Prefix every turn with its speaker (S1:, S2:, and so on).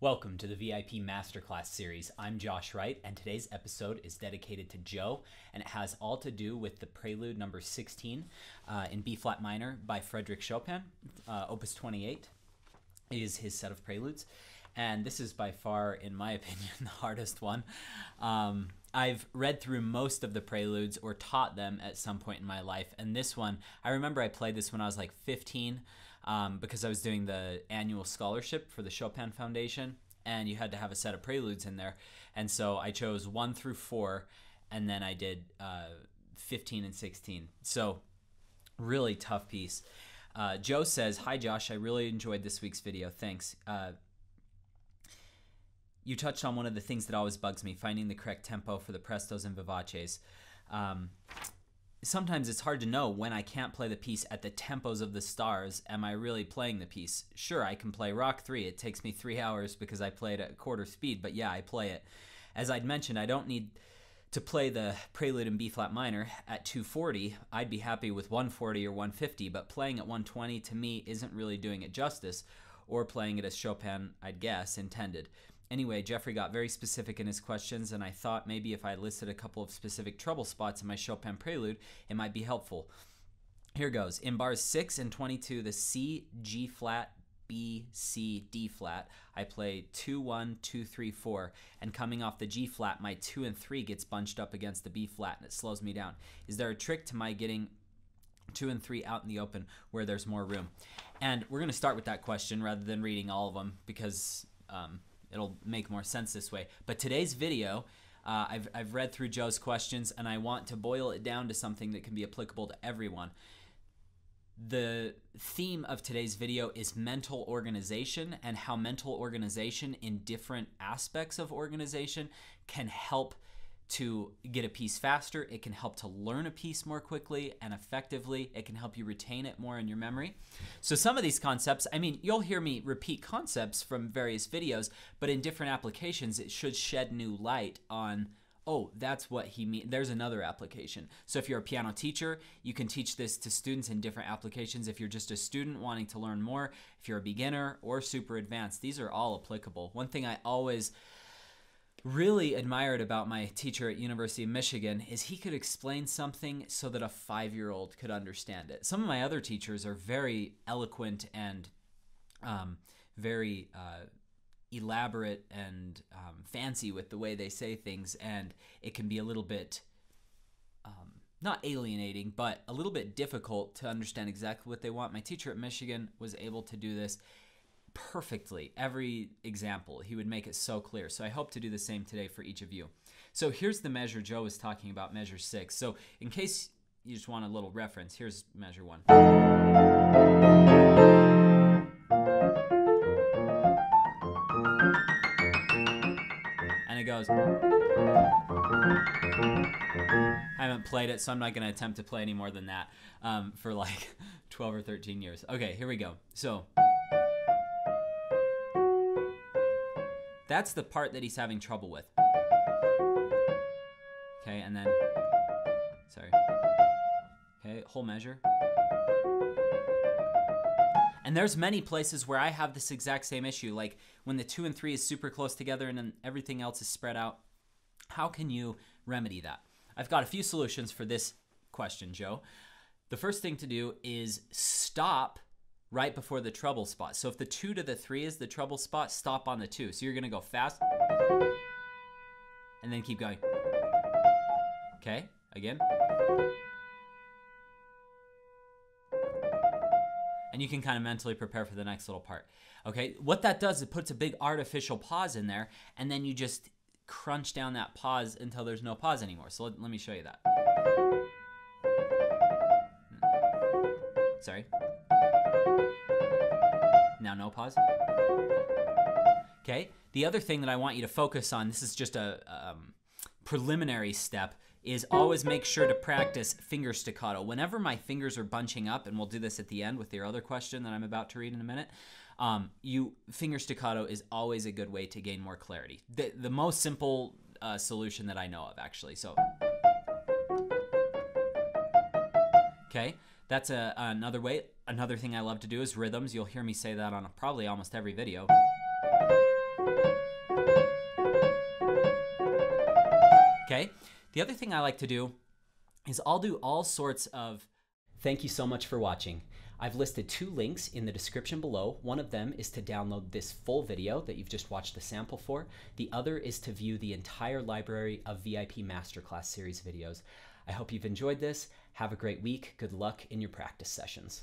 S1: Welcome to the VIP Masterclass series. I'm Josh Wright, and today's episode is dedicated to Joe, and it has all to do with the Prelude number 16 in B-flat minor by Frédéric Chopin. Opus 28 is his set of preludes, and this is by far, in my opinion, the hardest one. I've read through most of the preludes or taught them at some point in my life, and this one, I remember I played this when I was like 15, because I was doing the annual scholarship for the Chopin Foundation, and you had to have a set of preludes in there. And so I chose 1 through 4, and then I did 15 and 16. So really tough piece. Joe says, "Hi Josh, I really enjoyed this week's video. Thanks. You touched on one of the things that always bugs me, finding the correct tempo for the prestos and vivaces. Sometimes it's hard to know when I can't play the piece at the tempos of the stars. Am I really playing the piece? Sure, I can play Rock 3. It takes me 3 hours because I play it at quarter speed, but yeah, I play it. As I'd mentioned, I don't need to play the Prelude in B-flat minor at 240. I'd be happy with 140 or 150, but playing at 120 to me isn't really doing it justice, or playing it as Chopin, I'd guess, intended. Anyway, Jeffrey got very specific in his questions, and I thought maybe if I listed a couple of specific trouble spots in my Chopin Prelude, it might be helpful. Here goes. In bars 6 and 22, the C, G flat, B, C, D flat, I play 2, 1, 2, 3, 4, and coming off the G flat, my 2 and 3 gets bunched up against the B flat, and it slows me down. Is there a trick to my getting 2 and 3 out in the open where there's more room?" And we're going to start with that question rather than reading all of them, because it'll make more sense this way. But today's video, I've read through Joe's questions, and I want to boil it down to something that can be applicable to everyone. The theme of today's video is mental organization, and how mental organization in different aspects of organization can help to get a piece faster. It can help to learn a piece more quickly and effectively. It can help you retain it more in your memory. So some of these concepts, I mean, you'll hear me repeat concepts from various videos, but in different applications, it should shed new light on, oh, that's what he means. There's another application. So if you're a piano teacher, you can teach this to students in different applications. If you're just a student wanting to learn more, if you're a beginner or super advanced, these are all applicable. One thing I always really admired about my teacher at University of Michigan is he could explain something so that a 5-year-old could understand it. Some of my other teachers are very eloquent and very elaborate and fancy with the way they say things, and it can be a little bit not alienating, but a little bit difficult to understand exactly what they want. My teacher at Michigan was able to do this perfectly. Every example, he would make it so clear. So I hope to do the same today for each of you. So here's the measure Joe was talking about, measure 6. So in case you just want a little reference, here's measure 1. And it goes. I haven't played it, so I'm not going to attempt to play any more than that for like 12 or 13 years. Okay, here we go. So that's the part that he's having trouble with. Okay, and then, sorry. Okay, whole measure. And there's many places where I have this exact same issue, like when the 2 and 3 is super close together and then everything else is spread out. How can you remedy that? I've got a few solutions for this question, Joe. The first thing to do is stop right before the treble spot. So if the 2 to the 3 is the treble spot, stop on the 2. So you're going to go fast and then keep going. Okay, again. And you can kind of mentally prepare for the next little part. Okay, what that does, it puts a big artificial pause in there, and then you just crunch down that pause until there's no pause anymore. So let me show you that. Sorry. Now no pause. Okay, the other thing that I want you to focus on, this is just a preliminary step, is always make sure to practice finger staccato. Whenever my fingers are bunching up, and we'll do this at the end with your other question that I'm about to read in a minute, finger staccato is always a good way to gain more clarity. The most simple solution that I know of, actually. So, okay, that's another way. Another thing I love to do is rhythms. You'll hear me say that on probably almost every video. Okay, the other thing I like to do is I'll do all sorts of... Thank you so much for watching. I've listed 2 links in the description below. One of them is to download this full video that you've just watched the sample for. The other is to view the entire library of VIP MasterClass series videos. I hope you've enjoyed this. Have a great week. Good luck in your practice sessions.